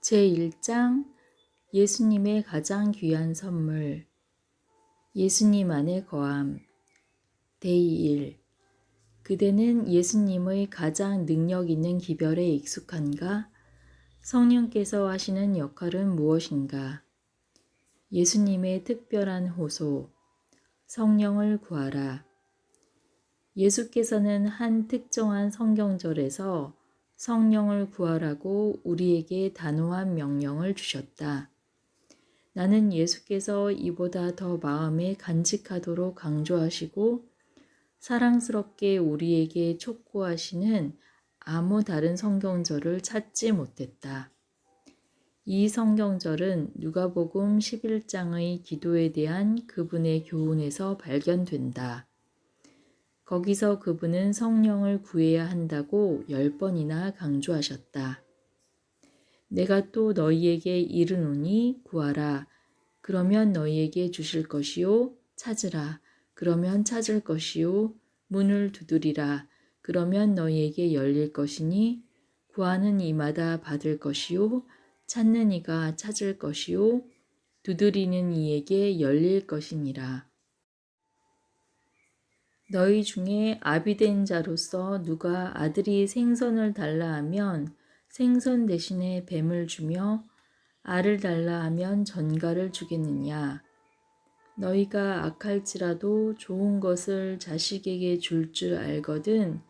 제1장 예수님의 가장 귀한 선물 예수님 안에 거함 데이 1 그대는 예수님의 가장 능력 있는 기별에 익숙한가? 성령께서 하시는 역할은 무엇인가? 예수님의 특별한 호소 성령을 구하라. 예수께서는 한 특정한 성경절에서 성령을 구하라고 우리에게 단호한 명령을 주셨다. 나는 예수께서 이보다 더 마음에 간직하도록 강조하시고 사랑스럽게 우리에게 촉구하시는 아무 다른 성경절을 찾지 못했다. 이 성경절은 누가복음 11장의 기도에 대한 그분의 교훈에서 발견된다. 거기서 그분은 성령을 구해야 한다고 10번이나 강조하셨다. 내가 또 너희에게 이르노니 구하라. 그러면 너희에게 주실 것이요. 찾으라. 그러면 찾을 것이요. 문을 두드리라. 그러면 너희에게 열릴 것이니 구하는 이마다 받을 것이요. 찾는 이가 찾을 것이요. 두드리는 이에게 열릴 것이니라. 너희 중에 아비된 자로서 누가 아들이 생선을 달라 하면 생선 대신에 뱀을 주며 알을 달라 하면 전갈을 주겠느냐. 너희가 악할지라도 좋은 것을 자식에게 줄 줄 알거든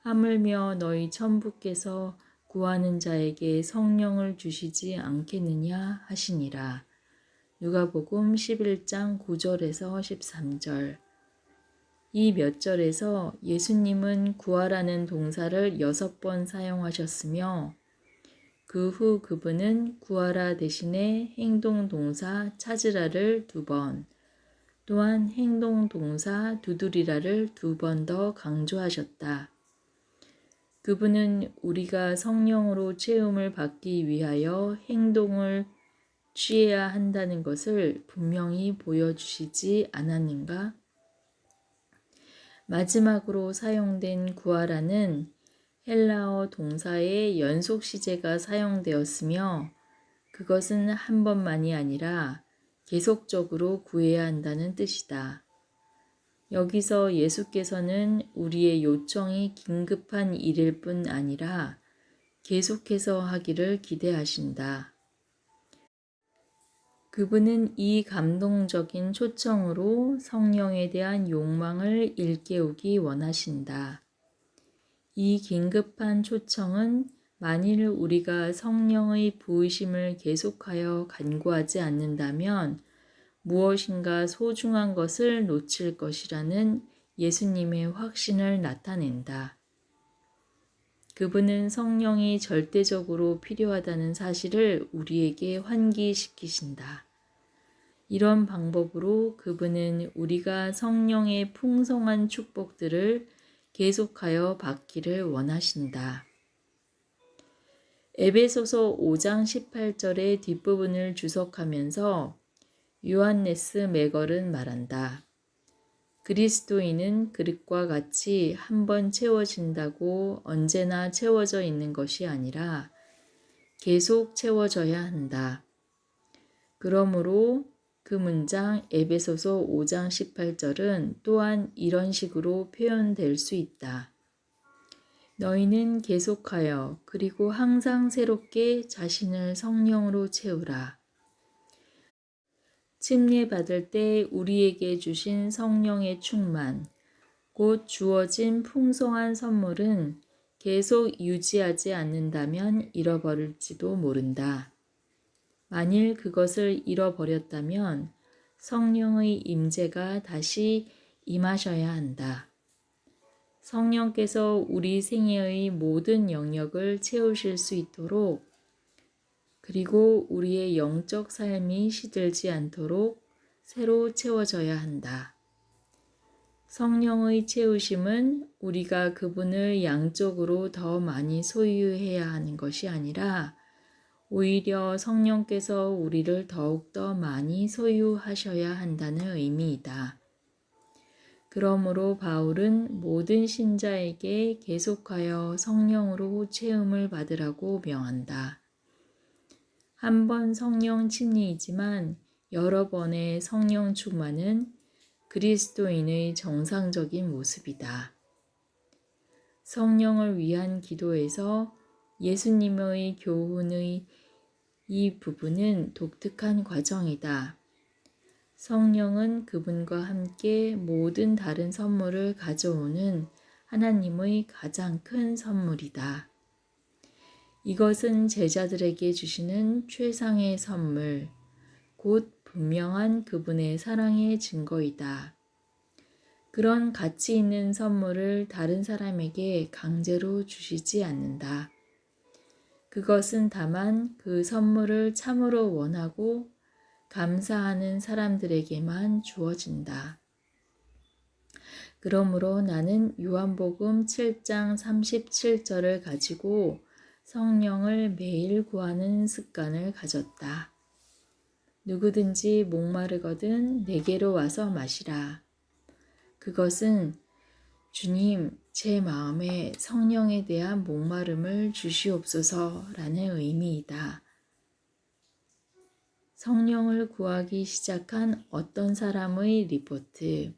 하물며 너희 천부께서 구하는 자에게 성령을 주시지 않겠느냐 하시니라. 누가복음 11장 9절에서 13절. 이 몇 절에서 예수님은 구하라는 동사를 6번 사용하셨으며 그 후 그분은 구하라 대신에 행동 동사 찾으라를 2번, 또한 행동 동사 두드리라를 2번 더 강조하셨다. 그분은 우리가 성령으로 채움을 받기 위하여 행동을 취해야 한다는 것을 분명히 보여주시지 않았는가? 마지막으로 사용된 구하라는 헬라어 동사의 연속 시제가 사용되었으며 그것은 한 번만이 아니라 계속적으로 구해야 한다는 뜻이다. 여기서 예수께서는 우리의 요청이 긴급한 일일 뿐 아니라 계속해서 하기를 기대하신다. 그분은 이 감동적인 초청으로 성령에 대한 욕망을 일깨우기 원하신다. 이 긴급한 초청은 만일 우리가 성령의 부으심을 계속하여 간구하지 않는다면 무엇인가 소중한 것을 놓칠 것이라는 예수님의 확신을 나타낸다. 그분은 성령이 절대적으로 필요하다는 사실을 우리에게 환기시키신다. 이런 방법으로 그분은 우리가 성령의 풍성한 축복들을 계속하여 받기를 원하신다. 에베소서 5장 18절의 뒷부분을 주석하면서 요한네스 맥걸은 말한다. 그리스도인은 그릇과 같이 한번 채워진다고 언제나 채워져 있는 것이 아니라 계속 채워져야 한다. 그러므로 그 문장 에베소서 5장 18절은 또한 이런 식으로 표현될 수 있다. 너희는 계속하여 그리고 항상 새롭게 자신을 성령으로 채우라. 침례받을 때 우리에게 주신 성령의 충만, 곧 주어진 풍성한 선물은 계속 유지하지 않는다면 잃어버릴지도 모른다. 만일 그것을 잃어버렸다면 성령의 임재가 다시 임하셔야 한다. 성령께서 우리 생애의 모든 영역을 채우실 수 있도록 그리고 우리의 영적 삶이 시들지 않도록 새로 채워져야 한다. 성령의 채우심은 우리가 그분을 양적으로 더 많이 소유해야 하는 것이 아니라 오히려 성령께서 우리를 더욱더 많이 소유하셔야 한다는 의미이다. 그러므로 바울은 모든 신자에게 계속하여 성령으로 채움을 받으라고 명한다. 한 번 성령 침례이지만 여러 번의 성령 충만은 그리스도인의 정상적인 모습이다. 성령을 위한 기도에서 예수님의 교훈의 이 부분은 독특한 과정이다. 성령은 그분과 함께 모든 다른 선물을 가져오는 하나님의 가장 큰 선물이다. 이것은 제자들에게 주시는 최상의 선물, 곧 분명한 그분의 사랑의 증거이다. 그런 가치 있는 선물을 다른 사람에게 강제로 주시지 않는다. 그것은 다만 그 선물을 참으로 원하고 감사하는 사람들에게만 주어진다. 그러므로 나는 요한복음 7장 37절을 가지고 성령을 매일 구하는 습관을 가졌다. 누구든지 목마르거든 내게로 와서 마시라. 그것은 주님, 제 마음에 성령에 대한 목마름을 주시옵소서라는 의미이다. 성령을 구하기 시작한 어떤 사람의 리포트.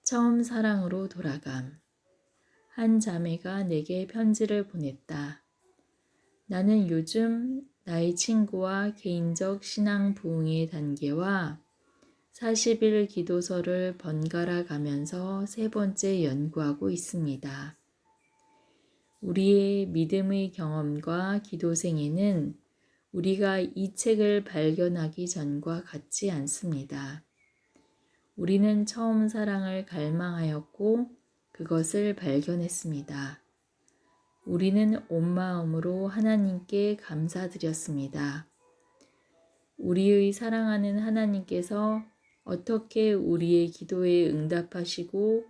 처음 사랑으로 돌아감. 한 자매가 내게 편지를 보냈다. 나는 요즘 나의 친구와 개인적 신앙 부흥의 단계와 40일 기도서를 번갈아 가면서 세 번째 연구하고 있습니다. 우리의 믿음의 경험과 기도 생애는 우리가 이 책을 발견하기 전과 같지 않습니다. 우리는 처음 사랑을 갈망하였고 그것을 발견했습니다. 우리는 온 마음으로 하나님께 감사드렸습니다. 우리의 사랑하는 하나님께서 어떻게 우리의 기도에 응답하시고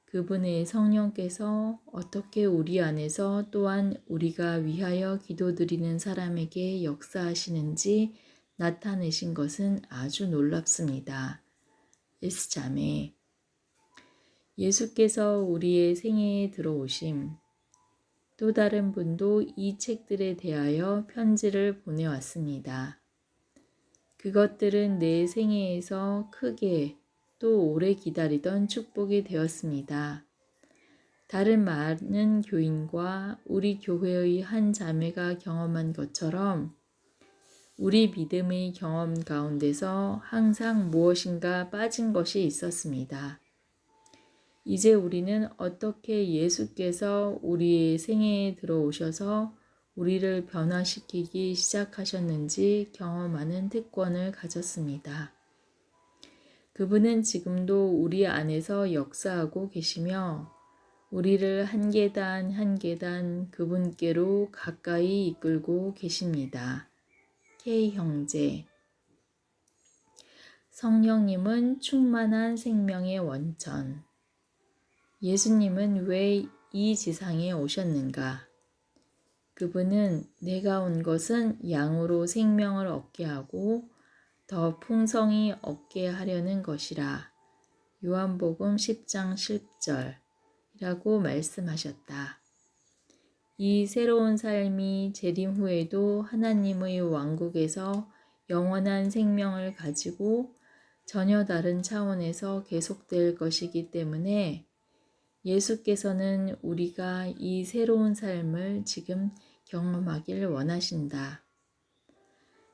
그분의 성령께서 어떻게 우리 안에서 또한 우리가 위하여 기도드리는 사람에게 역사하시는지 나타내신 것은 아주 놀랍습니다. S자매, 예수께서 우리의 생애에 들어오심, 또 다른 분도 이 책들에 대하여 편지를 보내왔습니다. 그것들은 내 생애에서 크게 또 오래 기다리던 축복이 되었습니다. 다른 많은 교인과 우리 교회의 한 자매가 경험한 것처럼 우리 믿음의 경험 가운데서 항상 무엇인가 빠진 것이 있었습니다. 이제 우리는 어떻게 예수께서 우리의 생애에 들어오셔서 우리를 변화시키기 시작하셨는지 경험하는 특권을 가졌습니다. 그분은 지금도 우리 안에서 역사하고 계시며 우리를 한 계단 한 계단 그분께로 가까이 이끌고 계십니다. K 형제, 성령님은 충만한 생명의 원천. 예수님은 왜 이 지상에 오셨는가? 그분은 내가 온 것은 양으로 생명을 얻게 하고 더 풍성히 얻게 하려는 것이라. 요한복음 10장 10절이라고 말씀하셨다. 이 새로운 삶이 재림 후에도 하나님의 왕국에서 영원한 생명을 가지고 전혀 다른 차원에서 계속될 것이기 때문에 예수께서는 우리가 이 새로운 삶을 지금 경험하길 원하신다.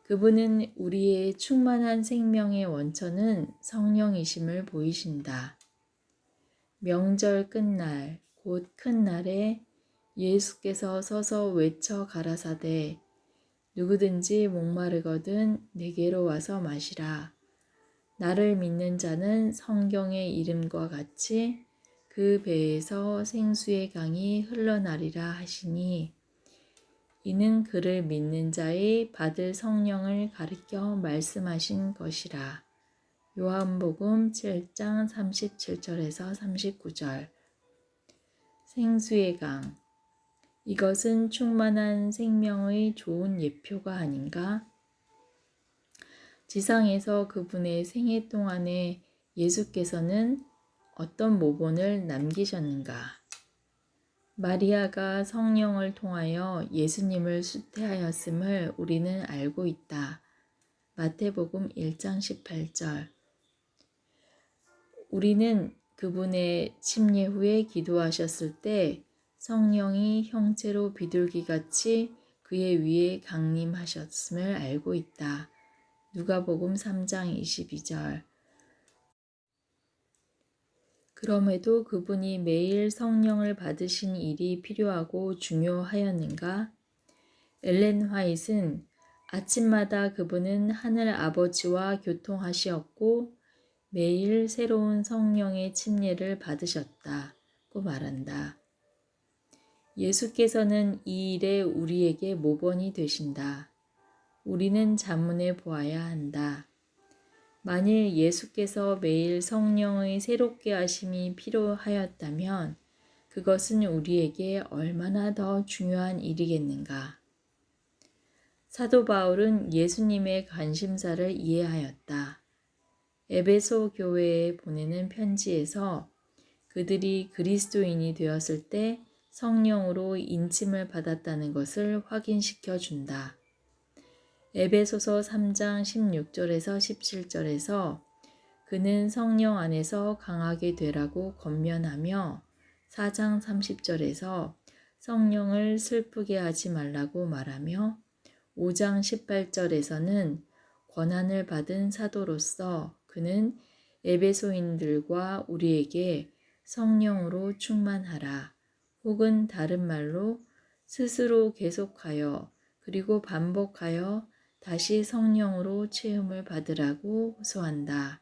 그분은 우리의 충만한 생명의 원천은 성령이심을 보이신다. 명절 끝날, 곧 큰 날에 예수께서 서서 외쳐 가라사대 누구든지 목마르거든 내게로 와서 마시라. 나를 믿는 자는 성경의 이름과 같이 그 배에서 생수의 강이 흘러나리라 하시니 이는 그를 믿는 자의 받을 성령을 가리켜 말씀하신 것이라. 요한복음 7장 37절에서 39절. 생수의 강. 이것은 충만한 생명의 좋은 예표가 아닌가? 지상에서 그분의 생애 동안에 예수께서는 어떤 모본을 남기셨는가? 마리아가 성령을 통하여 예수님을 수태하였음을 우리는 알고 있다. 마태복음 1장 18절. 우리는 그분의 침례 후에 기도하셨을 때 성령이 형체로 비둘기같이 그의 위에 강림하셨음을 알고 있다. 누가복음 3장 22절. 그럼에도 그분이 매일 성령을 받으신 일이 필요하고 중요하였는가? 엘렌 화이트는 아침마다 그분은 하늘 아버지와 교통하시었고 매일 새로운 성령의 침례를 받으셨다고 말한다. 예수께서는 이 일에 우리에게 모범이 되신다. 우리는 자문해 보아야 한다. 만일 예수께서 매일 성령의 새롭게 하심이 필요하였다면 그것은 우리에게 얼마나 더 중요한 일이겠는가. 사도 바울은 예수님의 관심사를 이해하였다. 에베소 교회에 보내는 편지에서 그들이 그리스도인이 되었을 때 성령으로 인침을 받았다는 것을 확인시켜 준다. 에베소서 3장 16절에서 17절에서 그는 성령 안에서 강하게 되라고 권면하며 4장 30절에서 성령을 슬프게 하지 말라고 말하며 5장 18절에서는 권한을 받은 사도로서 그는 에베소인들과 우리에게 성령으로 충만하라 혹은 다른 말로 스스로 계속하여 그리고 반복하여 다시 성령으로 체험을 받으라고 호소한다.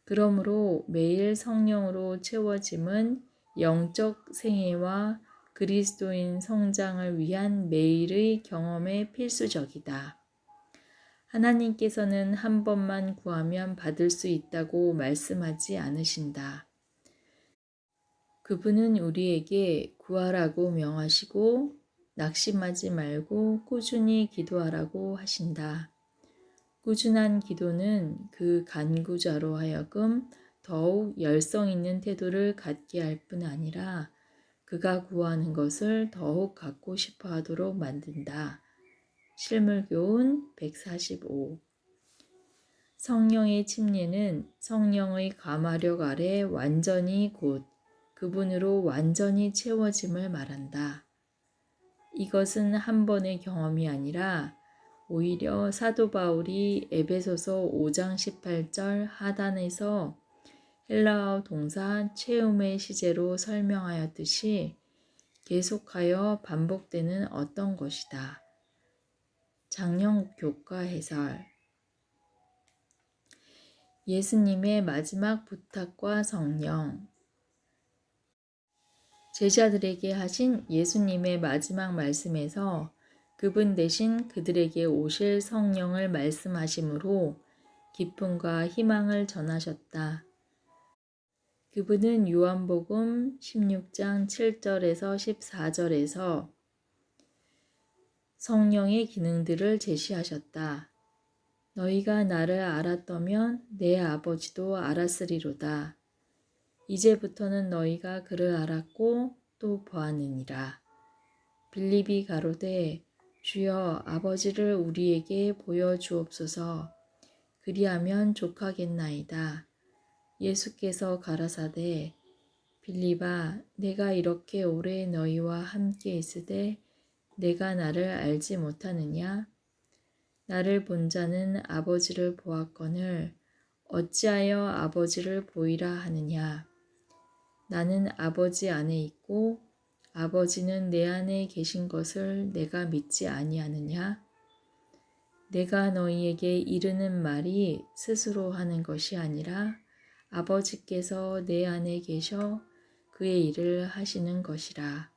그러므로 매일 성령으로 채워짐은 영적 생애와 그리스도인 성장을 위한 매일의 경험에 필수적이다. 하나님께서는 한 번만 구하면 받을 수 있다고 말씀하지 않으신다. 그분은 우리에게 구하라고 명하시고 낙심하지 말고 꾸준히 기도하라고 하신다. 꾸준한 기도는 그 간구자로 하여금 더욱 열성 있는 태도를 갖게 할 뿐 아니라 그가 구하는 것을 더욱 갖고 싶어 하도록 만든다. 실물교훈 145. 성령의 침례는 성령의 가마력 아래 완전히 곧 그분으로 완전히 채워짐을 말한다. 이것은 한 번의 경험이 아니라 오히려 사도 바울이 에베소서 5장 18절 하단에서 헬라어 동사 체움의 시제로 설명하였듯이 계속하여 반복되는 어떤 것이다. 장영 교과 해설. 예수님의 마지막 부탁과 성령. 제자들에게 하신 예수님의 마지막 말씀에서 그분 대신 그들에게 오실 성령을 말씀하심으로 기쁨과 희망을 전하셨다. 그분은 요한복음 16장 7절에서 14절에서 성령의 기능들을 제시하셨다. 너희가 나를 알았더면 내 아버지도 알았으리로다. 이제부터는 너희가 그를 알았고 또 보았느니라. 빌립이 가로되 주여 아버지를 우리에게 보여주옵소서. 그리하면 족하겠나이다. 예수께서 가라사대 빌립아 내가 이렇게 오래 너희와 함께 있으되 내가 나를 알지 못하느냐? 나를 본 자는 아버지를 보았거늘 어찌하여 아버지를 보이라 하느냐? 나는 아버지 안에 있고 아버지는 내 안에 계신 것을 내가 믿지 아니하느냐? 내가 너희에게 이르는 말이 스스로 하는 것이 아니라 아버지께서 내 안에 계셔 그의 일을 하시는 것이라.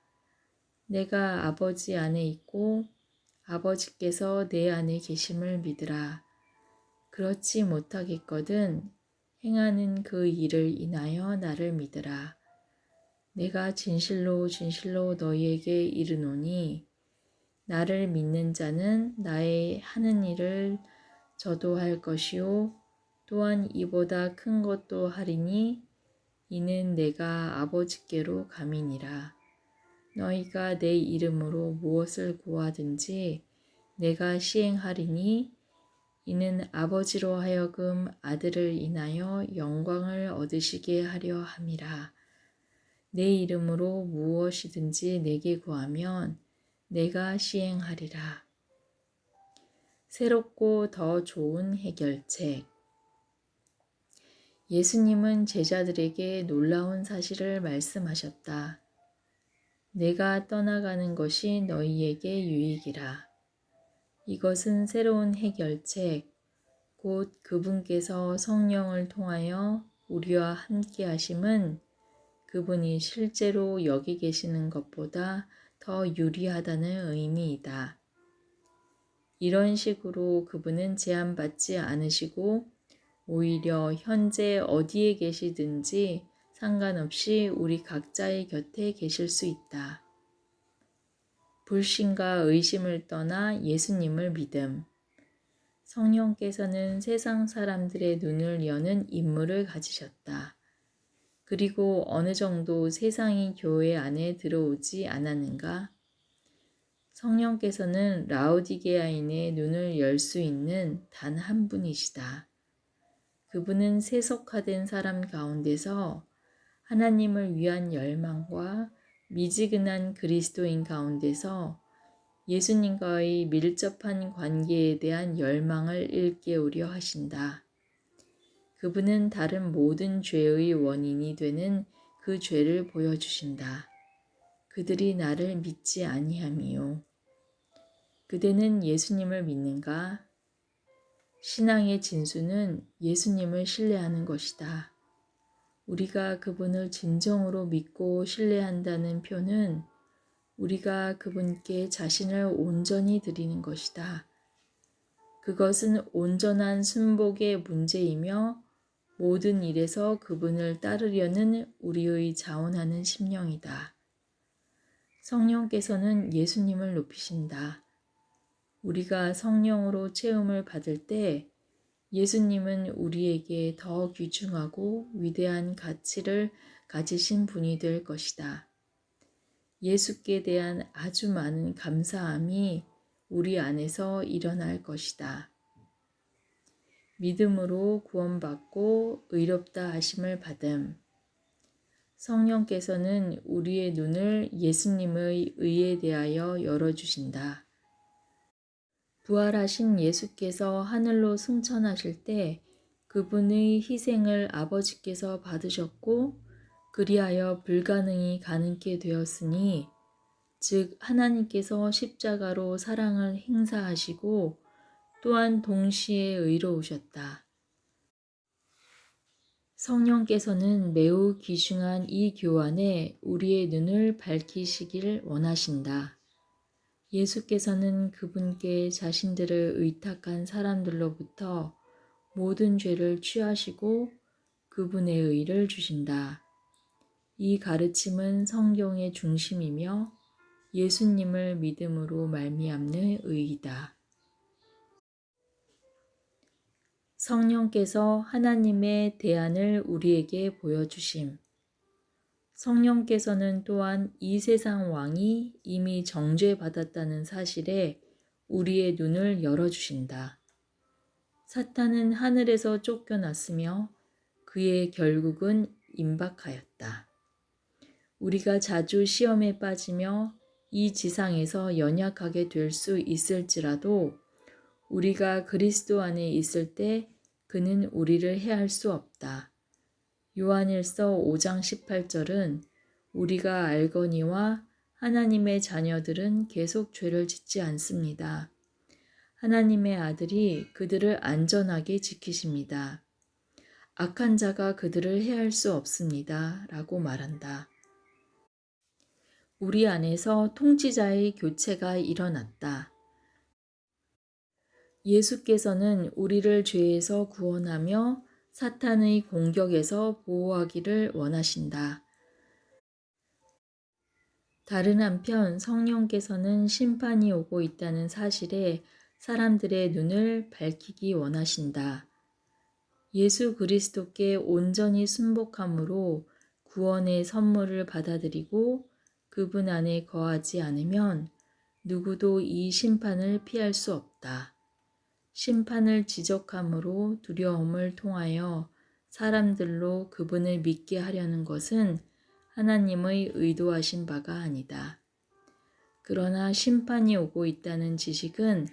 내가 아버지 안에 있고 아버지께서 내 안에 계심을 믿으라. 그렇지 못하겠거든 행하는 그 일을 인하여 나를 믿으라. 내가 진실로 진실로 너희에게 이르노니 나를 믿는 자는 나의 하는 일을 저도 할 것이요 또한 이보다 큰 것도 하리니 이는 내가 아버지께로 감이니라. 너희가 내 이름으로 무엇을 구하든지 내가 시행하리니 이는 아버지로 하여금 아들을 인하여 영광을 얻으시게 하려 함이라. 내 이름으로 무엇이든지 내게 구하면 내가 시행하리라. 새롭고 더 좋은 해결책. 예수님은 제자들에게 놀라운 사실을 말씀하셨다. 내가 떠나가는 것이 너희에게 유익이라. 이것은 새로운 해결책, 곧 그분께서 성령을 통하여 우리와 함께 하심은 그분이 실제로 여기 계시는 것보다 더 유리하다는 의미이다. 이런 식으로 그분은 제한받지 않으시고 오히려 현재 어디에 계시든지 상관없이 우리 각자의 곁에 계실 수 있다. 불신과 의심을 떠나 예수님을 믿음. 성령께서는 세상 사람들의 눈을 여는 임무를 가지셨다. 그리고 어느 정도 세상이 교회 안에 들어오지 않았는가? 성령께서는 라오디게아인의 눈을 열 수 있는 단 한 분이시다. 그분은 세속화된 사람 가운데서 하나님을 위한 열망과 미지근한 그리스도인 가운데서 예수님과의 밀접한 관계에 대한 열망을 일깨우려 하신다. 그분은 다른 모든 죄의 원인이 되는 그 죄를 보여주신다. 그들이 나를 믿지 아니함이요. 그대는 예수님을 믿는가? 신앙의 진수는 예수님을 신뢰하는 것이다. 우리가 그분을 진정으로 믿고 신뢰한다는 표는 우리가 그분께 자신을 온전히 드리는 것이다. 그것은 온전한 순복의 문제이며 모든 일에서 그분을 따르려는 우리의 자원하는 심령이다. 성령께서는 예수님을 높이신다. 우리가 성령으로 체험을 받을 때 예수님은 우리에게 더 귀중하고 위대한 가치를 가지신 분이 될 것이다. 예수께 대한 아주 많은 감사함이 우리 안에서 일어날 것이다. 믿음으로 구원받고 의롭다 하심을 받음. 성령께서는 우리의 눈을 예수님의 의에 대하여 열어주신다. 부활하신 예수께서 하늘로 승천하실 때 그분의 희생을 아버지께서 받으셨고 그리하여 불가능이 가능케 되었으니 즉 하나님께서 십자가로 사랑을 행사하시고 또한 동시에 의로우셨다. 성령께서는 매우 귀중한 이 교환에 우리의 눈을 밝히시길 원하신다. 예수께서는 그분께 자신들을 의탁한 사람들로부터 모든 죄를 취하시고 그분의 의를 주신다. 이 가르침은 성경의 중심이며 예수님을 믿음으로 말미암는 의이다. 성령께서 하나님의 대안을 우리에게 보여주심. 성령께서는 또한 이 세상 왕이 이미 정죄받았다는 사실에 우리의 눈을 열어주신다. 사탄은 하늘에서 쫓겨났으며 그의 결국은 임박하였다. 우리가 자주 시험에 빠지며 이 지상에서 연약하게 될 수 있을지라도 우리가 그리스도 안에 있을 때 그는 우리를 해할 수 없다. 요한일서 5장 18절은 우리가 알거니와 하나님의 자녀들은 계속 죄를 짓지 않습니다. 하나님의 아들이 그들을 안전하게 지키십니다. 악한 자가 그들을 해할 수 없습니다. 라고 말한다. 우리 안에서 통치자의 교체가 일어났다. 예수께서는 우리를 죄에서 구원하며 사탄의 공격에서 보호하기를 원하신다. 다른 한편 성령께서는 심판이 오고 있다는 사실에 사람들의 눈을 밝히기 원하신다. 예수 그리스도께 온전히 순복함으로 구원의 선물을 받아들이고 그분 안에 거하지 않으면 누구도 이 심판을 피할 수 없다. 심판을 지적함으로 두려움을 통하여 사람들로 그분을 믿게 하려는 것은 하나님의 의도하신 바가 아니다. 그러나 심판이 오고 있다는 지식은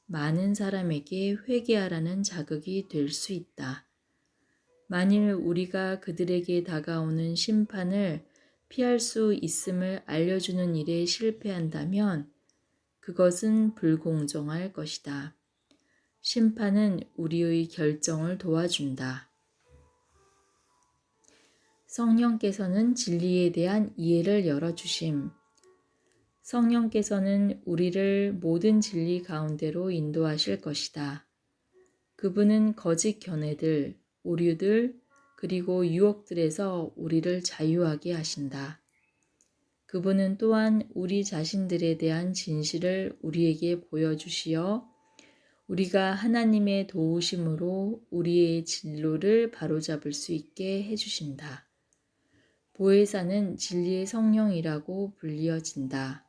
많은 사람에게 회개하라는 자극이 될 수 있다. 만일 우리가 그들에게 다가오는 심판을 피할 수 있음을 알려주는 일에 실패한다면 그것은 불공정할 것이다. 심판은 우리의 결정을 도와준다. 성령께서는 진리에 대한 이해를 열어주심. 성령께서는 우리를 모든 진리 가운데로 인도하실 것이다. 그분은 거짓 견해들, 오류들, 그리고 유혹들에서 우리를 자유하게 하신다. 그분은 또한 우리 자신들에 대한 진실을 우리에게 보여주시어 우리가 하나님의 도우심으로 우리의 진로를 바로잡을 수 있게 해주신다. 보혜사는 진리의 성령이라고 불리어진다.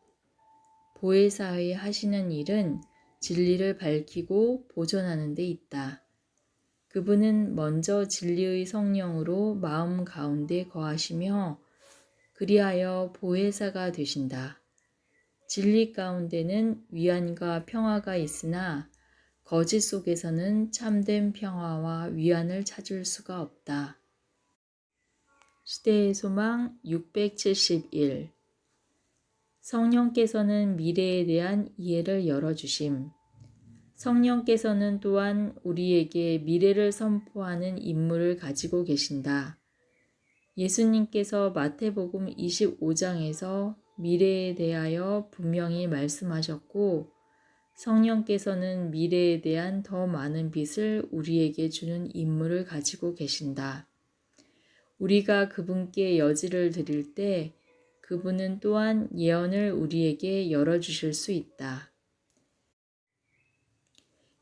보혜사의 하시는 일은 진리를 밝히고 보존하는 데 있다. 그분은 먼저 진리의 성령으로 마음 가운데 거하시며 그리하여 보혜사가 되신다. 진리 가운데는 위안과 평화가 있으나 거짓 속에서는 참된 평화와 위안을 찾을 수가 없다. 시대의 소망 671 성령께서는 미래에 대한 이해를 열어주심. 성령께서는 또한 우리에게 미래를 선포하는 임무를 가지고 계신다. 예수님께서 마태복음 25장에서 미래에 대하여 분명히 말씀하셨고 성령께서는 미래에 대한 더 많은 빛을 우리에게 주는 임무를 가지고 계신다. 우리가 그분께 여지를 드릴 때 그분은 또한 예언을 우리에게 열어주실 수 있다.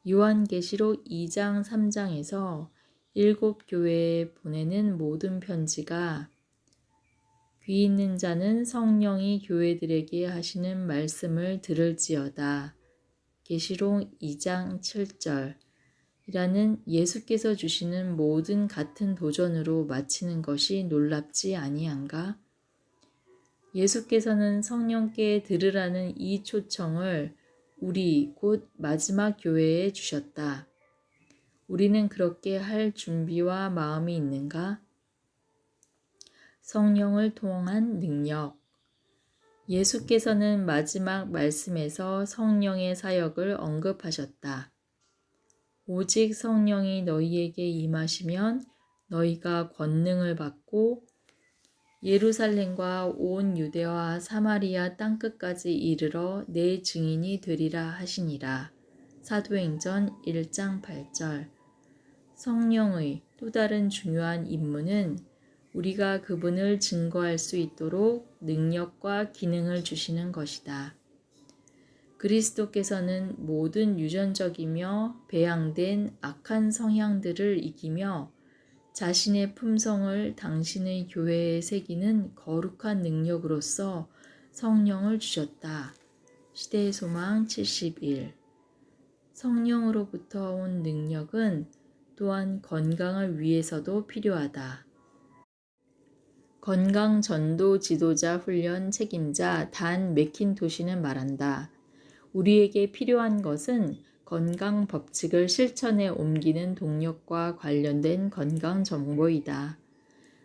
요한계시록 2장 3장에서 7교회에 보내는 모든 편지가 귀 있는 자는 성령이 교회들에게 하시는 말씀을 들을지어다. 계시록 2장 7절 이라는 예수께서 주시는 모든 같은 도전으로 마치는 것이 놀랍지 아니한가? 예수께서는 성령께 들으라는 이 초청을 우리 곧 마지막 교회에 주셨다. 우리는 그렇게 할 준비와 마음이 있는가? 성령을 통한 능력. 예수께서는 마지막 말씀에서 성령의 사역을 언급하셨다. 오직 성령이 너희에게 임하시면 너희가 권능을 받고 예루살렘과 온 유대와 사마리아 땅끝까지 이르러 내 증인이 되리라 하시니라. 사도행전 1장 8절. 성령의 또 다른 중요한 임무는 우리가 그분을 증거할 수 있도록 능력과 기능을 주시는 것이다. 그리스도께서는 모든 유전적이며 배양된 악한 성향들을 이기며 자신의 품성을 당신의 교회에 새기는 거룩한 능력으로서 성령을 주셨다. 시대의 소망 71 성령으로부터 온 능력은 또한 건강을 위해서도 필요하다. 건강 전도 지도자 훈련 책임자 단 맥킨토시는 말한다. 우리에게 필요한 것은 건강 법칙을 실천에 옮기는 동력과 관련된 건강 정보이다.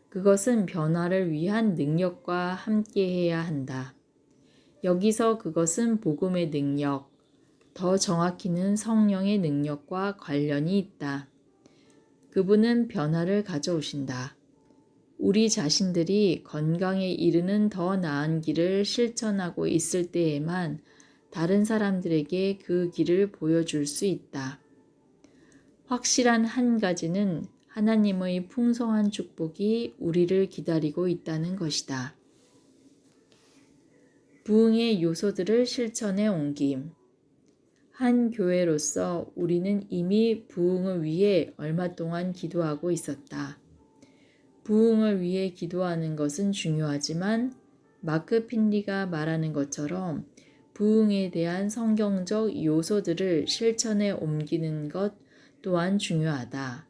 그것은 변화를 위한 능력과 함께해야 한다. 여기서 그것은 복음의 능력, 더 정확히는 성령의 능력과 관련이 있다. 그분은 변화를 가져오신다. 우리 자신들이 건강에 이르는 더 나은 길을 실천하고 있을 때에만 다른 사람들에게 그 길을 보여줄 수 있다. 확실한 한 가지는 하나님의 풍성한 축복이 우리를 기다리고 있다는 것이다. 부흥의 요소들을 실천에 옮김. 한 교회로서 우리는 이미 부흥을 위해 얼마 동안 기도하고 있었다. 부흥을 위해 기도하는 것은 중요하지만 마크 핀리가 말하는 것처럼 부흥에 대한 성경적 요소들을 실천에 옮기는 것 또한 중요하다.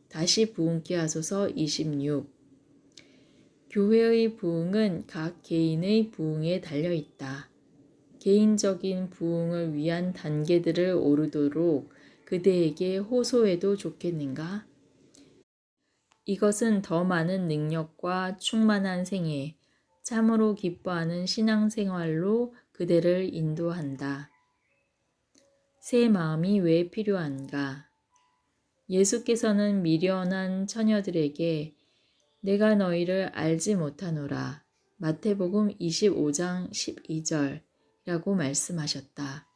다시 부흥케 하소서 26. 교회의 부흥은 각 개인의 부흥에 달려 있다. 개인적인 부흥을 위한 단계들을 오르도록 그대에게 호소해도 좋겠는가? 이것은 더 많은 능력과 충만한 생애, 참으로 기뻐하는 신앙생활로 그대를 인도한다. 새 마음이 왜 필요한가? 예수께서는 미련한 처녀들에게 내가 너희를 알지 못하노라. 마태복음 25장 12절이라고 말씀하셨다.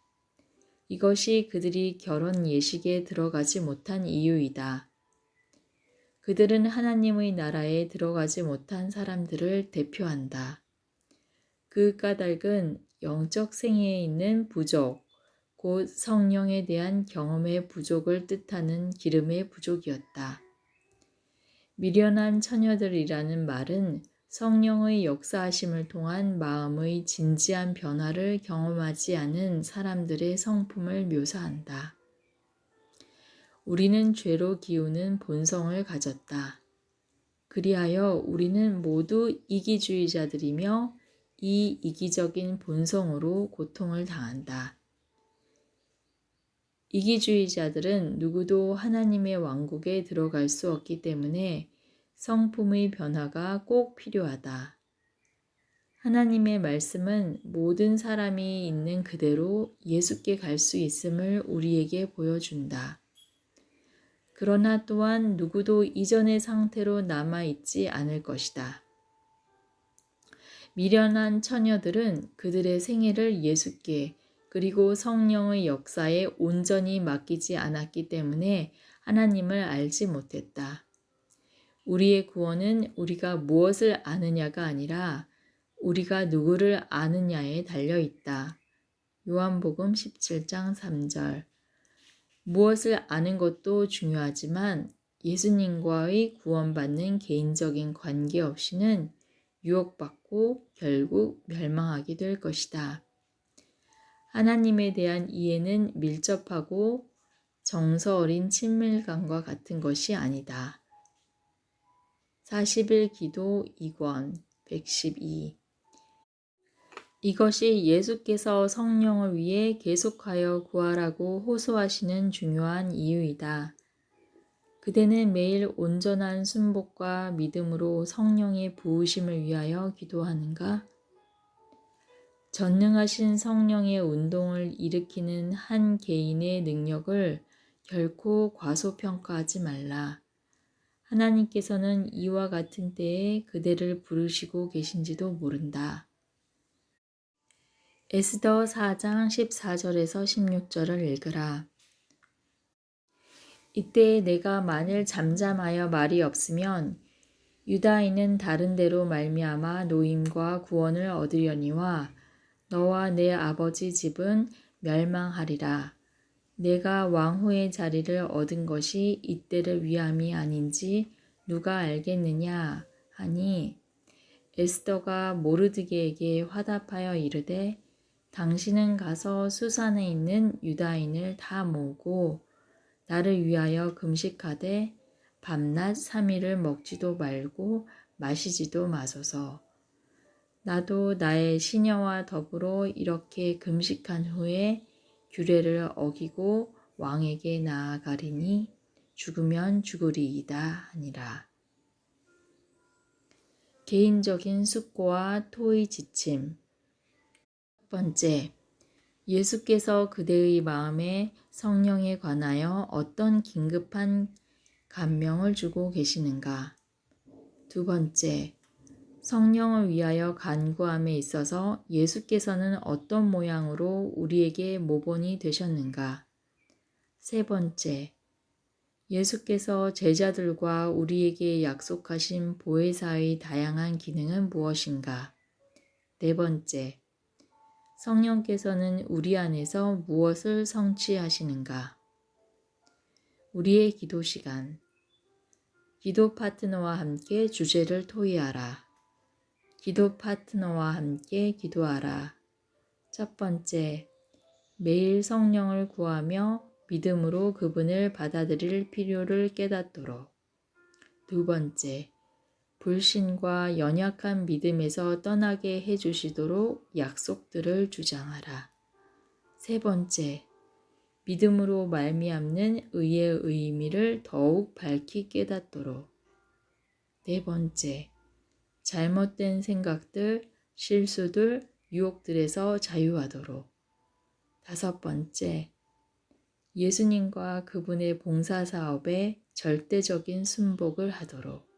이것이 그들이 결혼 예식에 들어가지 못한 이유이다. 그들은 하나님의 나라에 들어가지 못한 사람들을 대표한다. 그 까닭은 영적 생애에 있는 부족, 곧 성령에 대한 경험의 부족을 뜻하는 기름의 부족이었다. 미련한 처녀들이라는 말은 성령의 역사하심을 통한 마음의 진지한 변화를 경험하지 않은 사람들의 성품을 묘사한다. 우리는 죄로 기우는 본성을 가졌다. 그리하여 우리는 모두 이기주의자들이며 이 이기적인 본성으로 고통을 당한다. 이기주의자들은 누구도 하나님의 왕국에 들어갈 수 없기 때문에 성품의 변화가 꼭 필요하다. 하나님의 말씀은 모든 사람이 있는 그대로 예수께 갈 수 있음을 우리에게 보여준다. 그러나 또한 누구도 이전의 상태로 남아있지 않을 것이다. 미련한 처녀들은 그들의 생애를 예수께 그리고 성령의 역사에 온전히 맡기지 않았기 때문에 하나님을 알지 못했다. 우리의 구원은 우리가 무엇을 아느냐가 아니라 우리가 누구를 아느냐에 달려있다. 요한복음 17장 3절. 무엇을 아는 것도 중요하지만 예수님과의 구원받는 개인적인 관계 없이는 유혹받고 결국 멸망하게 될 것이다. 하나님에 대한 이해는 밀접하고 정서 어린 친밀감과 같은 것이 아니다. 40일 기도 2권 112. 이것이 예수께서 성령을 위해 계속하여 구하라고 호소하시는 중요한 이유이다. 그대는 매일 온전한 순복과 믿음으로 성령의 부으심을 위하여 기도하는가? 전능하신 성령의 운동을 일으키는 한 개인의 능력을 결코 과소평가하지 말라. 하나님께서는 이와 같은 때에 그대를 부르시고 계신지도 모른다. 에스더 4장 14절에서 16절을 읽으라. 이때 내가 만일 잠잠하여 말이 없으면 유다인은 다른 데로 말미암아 노임과 구원을 얻으려니와 너와 내 아버지 집은 멸망하리라. 내가 왕후의 자리를 얻은 것이 이때를 위함이 아닌지 누가 알겠느냐 하니 에스더가 모르드게에게 화답하여 이르되 당신은 가서 수산에 있는 유다인을 다 모으고 나를 위하여 금식하되 밤낮 3일을 먹지도 말고 마시지도 마소서. 나도 나의 시녀와 더불어 이렇게 금식한 후에 규례를 어기고 왕에게 나아가리니 죽으면 죽으리이다 하니라. 개인적인 숙고와 토의 지침. 첫 번째, 예수께서 그대의 마음에 성령에 관하여 어떤 긴급한 감명을 주고 계시는가? 두 번째, 성령을 위하여 간구함에 있어서 예수께서는 어떤 모양으로 우리에게 모본이 되셨는가? 세 번째, 예수께서 제자들과 우리에게 약속하신 보혜사의 다양한 기능은 무엇인가? 네 번째, 성령께서는 우리 안에서 무엇을 성취하시는가? 우리의 기도 시간. 기도 파트너와 함께 주제를 토의하라. 기도 파트너와 함께 기도하라. 첫 번째, 매일 성령을 구하며 믿음으로 그분을 받아들일 필요를 깨닫도록. 두 번째, 불신과 연약한 믿음에서 떠나게 해주시도록 약속들을 주장하라. 세 번째, 믿음으로 말미암는 의의 의미를 더욱 밝히 깨닫도록. 네 번째, 잘못된 생각들, 실수들, 유혹들에서 자유하도록. 다섯 번째, 예수님과 그분의 봉사사업에 절대적인 순복을 하도록.